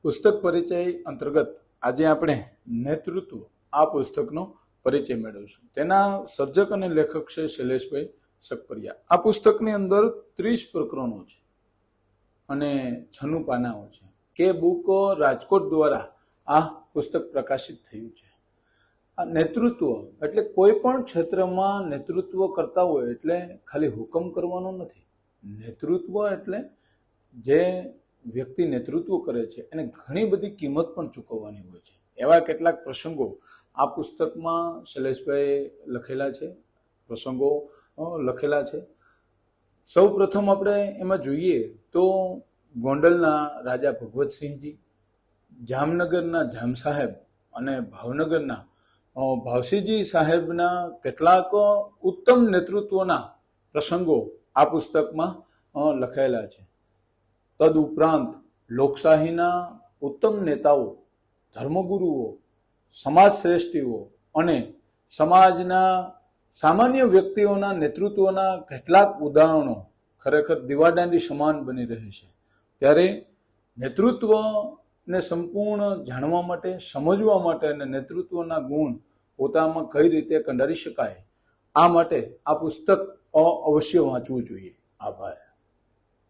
પુસ્તક પરિચય અંતર્ગત આજે આપણે નેતૃત્વ આ પુસ્તકનો પરિચય મેળવીશું. તેના સર્જક અને લેખક છે શૈલેષભાઈ સકપરિયા. આ પુસ્તકની અંદર 30 પ્રકરણો છે અને 96 પાનાઓ છે. કે બુક રાજકોટ દ્વારા આ પુસ્તક પ્રકાશિત થયું છે. આ નેતૃત્વ એટલે કોઈ પણ ક્ષેત્રમાં નેતૃત્વ કરતા હોય એટલે ખાલી હુકમ કરવાનો નથી. નેતૃત્વ એટલે જે વ્યક્તિ નેતૃત્વ કરે છે એને ઘણી બધી કિંમત પણ ચૂકવવાની હોય છે. એવા કેટલાક પ્રસંગો આ પુસ્તકમાં શૈલેષભાઈ લખેલા છે, પ્રસંગો લખેલા છે. સૌ પ્રથમ આપણે એમાં જોઈએ તો ગોંડલના રાજા ભગવતસિંહજી, જામનગરના જામ સાહેબ અને ભાવનગરના ભાવસીજી સાહેબના કેટલાક ઉત્તમ નેતૃત્વના પ્રસંગો આ પુસ્તકમાં લખાયેલા છે. તદ ઉપરાંત લોકશાહીના ઉત્તમ નેતાઓ, ધર્મગુરુઓ, સમાજ શ્રેષ્ઠીઓ અને સમાજના સામાન્ય વ્યક્તિઓના નેતૃત્વના કેટલાક ઉદાહરણો ખરેખર દીવાદાંડી સમાન બની રહે છે. ત્યારે નેતૃત્વને સંપૂર્ણ જાણવા માટે, સમજવા માટે અને નેતૃત્વના ગુણ પોતામાં કઈ રીતે કંડારી શકાય આ માટે આ પુસ્તક અવશ્ય વાંચવું જોઈએ. આભાર.